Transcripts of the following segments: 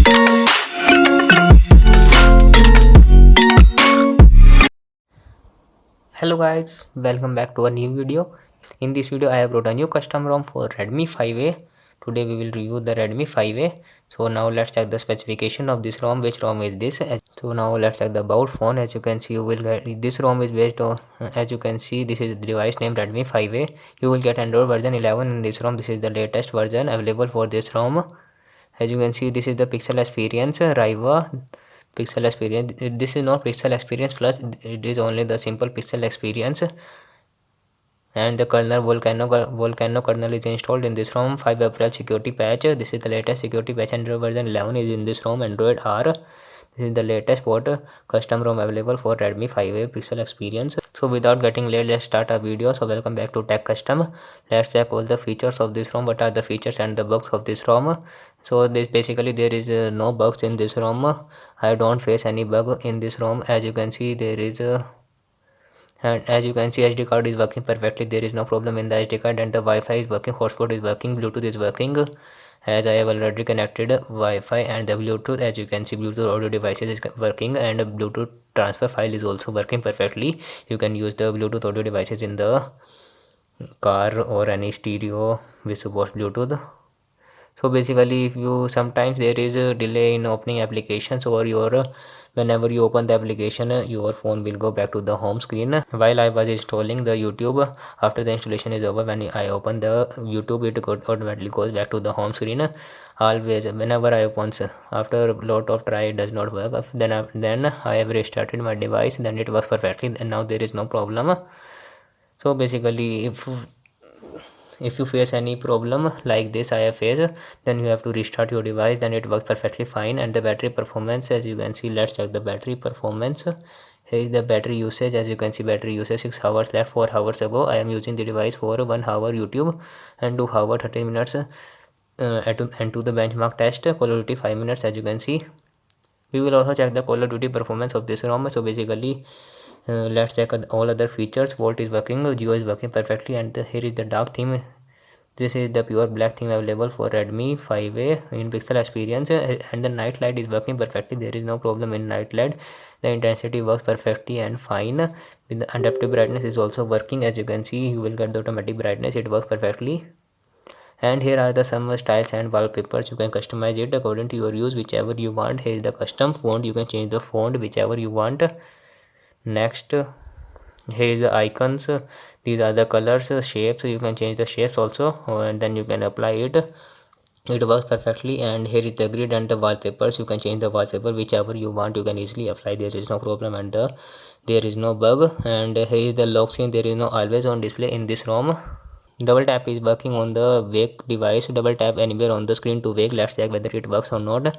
Hello guys, welcome back to a new video. In this video I have brought a new custom ROM for Redmi 5A. Today we will review the Redmi 5A. So now let's check the specification of this ROM. Which ROM is this? So now let's check the about phone. As you can see, you will get this ROM is based on, as you can see, this is the device named Redmi 5A. You will get Android version 11 in this ROM. This is the latest version available for this ROM. As you can see, this is the Pixel Experience Riva Pixel Experience. This is not Pixel Experience Plus, it is only the simple Pixel Experience. And the kernel Volcano kernel is installed in this ROM. 5 April security patch. This is the latest security patch. Android version 11 is in this ROM. Android R. This is the latest port custom ROM available for Redmi 5A Pixel Experience. So without getting late, let's start our video. So welcome back to Tech Custom. Let's check all the features of this ROM. What are the features and the bugs of this ROM? So this basically there is no bugs in this ROM. I don't face any bug in this ROM. As you can see, there is and as you can see, SD card is working perfectly. There is no problem in the SD card, and the Wi-Fi is working, hotspot is working, Bluetooth is working, as I have already connected Wi-Fi and the Bluetooth. As you can see, Bluetooth audio devices is working, and Bluetooth transfer file is also working perfectly. You can use the Bluetooth audio devices in the car or any stereo which supports Bluetooth. So basically, if you sometimes there is a delay in opening applications, or your whenever you open the application, your phone will go back to the home screen. While I was installing the YouTube, after the installation is over, when I open the YouTube, it automatically goes back to the home screen. Always whenever I open, after a lot of try, it does not work. Then I have restarted my device, then it works perfectly, and now there is no problem. So basically, if you face any problem like this I have faced, then you have to restart your device, then it works perfectly fine. And the battery performance, as you can see, let's check the battery performance. Here is the battery usage. As you can see, battery usage 6 hours left. 4 hours ago I am using the device for 1 hour YouTube and 2 hour 13 minutes and to the benchmark test Call of Duty 5 minutes. As you can see, we will also check the Call of Duty performance of this ROM. So basically, let's check all other features. Volt is working, Geo is working perfectly, and here is the dark theme. This is the pure black theme available for Redmi 5A in Pixel Experience, and the night light is working perfectly. There is no problem in night light. The intensity works perfectly and fine. With the adaptive brightness is also working. As you can see, you will get the automatic brightness. It works perfectly. And here are the some styles and wallpapers. You can customize it according to your use, whichever you want. Here is the custom font. You can change the font whichever you want. Next, here is the icons. These are the colors, shapes. You can change the shapes also, and then you can apply it. It works perfectly. And here is the grid and the wallpapers. You can change the wallpaper whichever you want. You can easily apply. There is no problem, and there is no bug. And here is the lock screen. There is no always on display in this ROM. Double tap is working on the wake device. Double tap anywhere on the screen to wake. Let's check whether it works or not.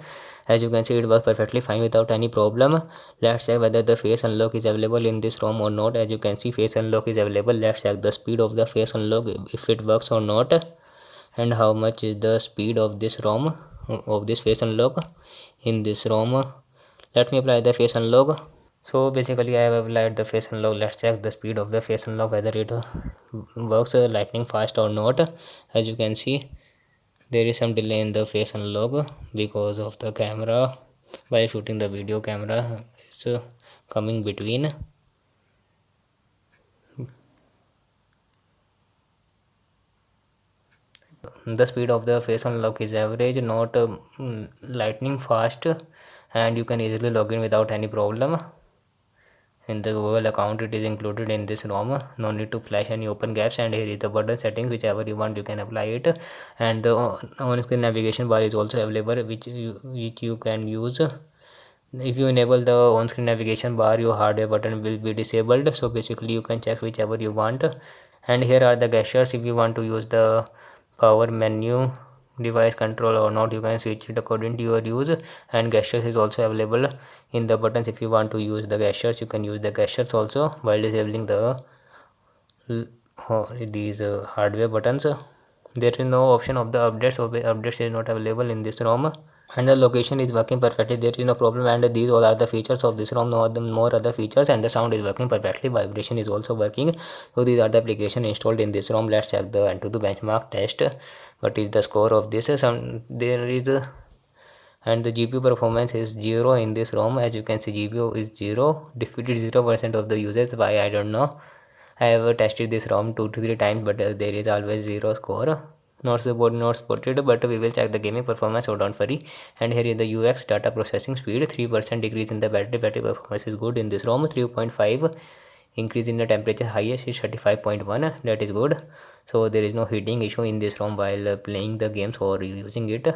As you can see, it works perfectly fine without any problem. Let's check whether the face unlock is available in this ROM or not. As you can see, face unlock is available. Let's check the speed of the face unlock, if it works or not, and how much is the speed of this ROM, of this face unlock in this ROM. Let me apply the face unlock. So basically I have applied the face unlock. Let's check the speed of the face unlock, whether it works lightning fast or not. As you can see, there is some delay in the face unlock because of the camera. While shooting the video, camera is coming between. The speed of the face unlock is average, not lightning fast, and you can easily log in without any problem. In the Google account, it is included in this ROM. No need to flash any open gaps. And here is the button settings, whichever you want you can apply it. And the on-screen navigation bar is also available, which you can use. If you enable the on-screen navigation bar, your hardware button will be disabled. So basically you can check whichever you want. And here are the gestures. If you want to use the power menu, device control or not, you can switch it according to your use. And gestures is also available in the buttons. If you want to use the gestures, you can use the gestures also while disabling the these hardware buttons. There is no option of the updates, so updates is not available in this ROM. And the location is working perfectly. There is no problem. And these all are the features of this ROM. No other more other features. And the sound is working perfectly. Vibration is also working. So these are the application installed in this ROM. Let's check the AnTuTu benchmark test. What is the score of this? There is and the GPU performance is 0 in this ROM. As you can see, GPU is 0, defeated 0% of the users. Why, I don't know. I have tested this ROM 2 to 3 times, but there is always 0 score. Not supported, but we will check the gaming performance, so don't worry. And here is the UX data processing speed. 3% decrease in the battery performance is good in this ROM. 3.5 increase in the temperature, highest is 35.1, that is good. So there is no heating issue in this ROM while playing the games or using it.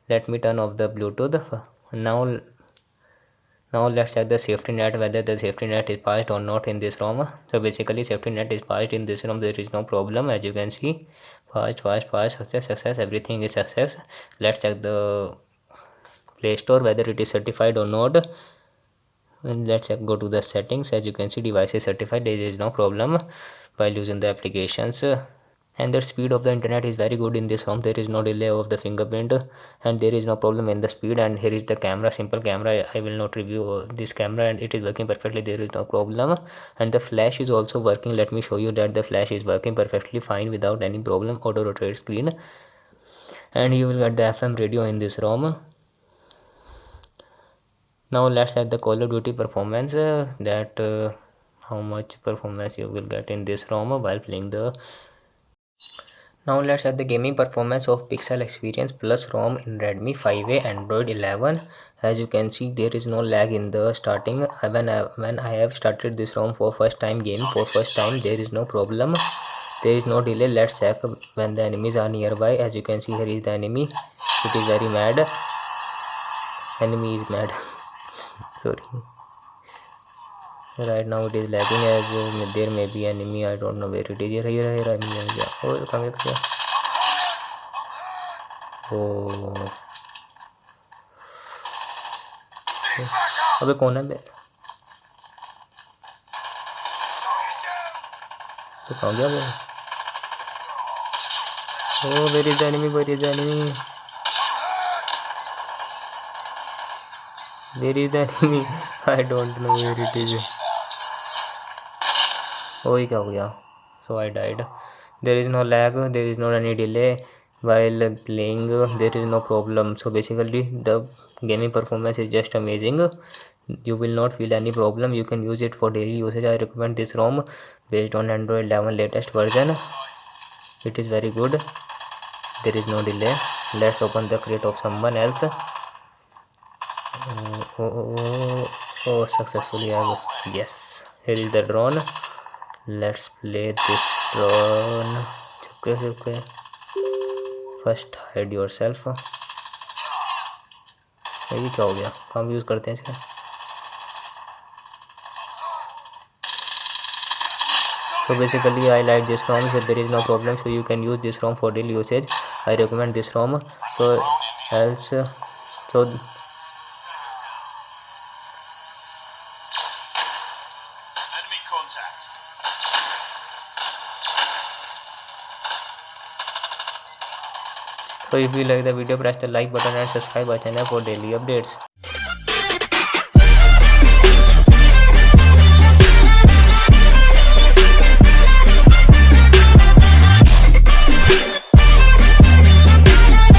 Let me turn off the Bluetooth. Now let's check the safety net, whether the safety net is passed or not in this ROM. So basically safety net is passed in this ROM, there is no problem. As you can see, passed, success, everything is success. Let's check the Play Store whether it is certified or not. And let's go to the settings. As you can see, device is certified, there is no problem while using the applications. And the speed of the internet is very good in this ROM. There is no delay of the fingerprint, and there is no problem in the speed. And here is the camera, simple camera. I will not review this camera, and it is working perfectly, there is no problem. And the flash is also working. Let me show you that the flash is working perfectly fine without any problem. Auto rotate screen, and you will get the FM radio in this ROM. Now let's check the Call of Duty performance, how much performance you will get in this ROM while playing the. Now let's check the gaming performance of Pixel Experience Plus ROM in Redmi 5A Android 11. As you can see, there is no lag in the starting. When I have started this ROM for first time, there is no problem. There is no delay. Let's check when the enemies are nearby. As you can see, here is the enemy. It is very mad. Enemy is mad. Sorry. Right now it is lagging as there may be enemy. I don't know where it is. Here oh, कहाँ गया? Oh, अबे कौन है बे? तो कहाँ गया वो? Oh, where is the enemy? Where is the enemy? Where is the enemy? I don't know where it is. Oh, ये क्या हो गया? So I died. There is no lag, there is not any delay while playing, there is no problem. So basically the gaming performance is just amazing. You will not feel any problem. You can use it for daily usage. I recommend this ROM based on Android 11 latest version. It is very good. There is no delay. Let's open the crate of someone else. Oh, successfully yes, here is the drone. Let's play this drone. Okay. First hide yourself. ये क्या हो गया? कहाँ use करते हैं इसका? So basically I like this ROM, so there is no problem. So you can use this ROM for daily usage. I recommend this ROM. So if you like the video, press the like button and subscribe our channel for daily updates.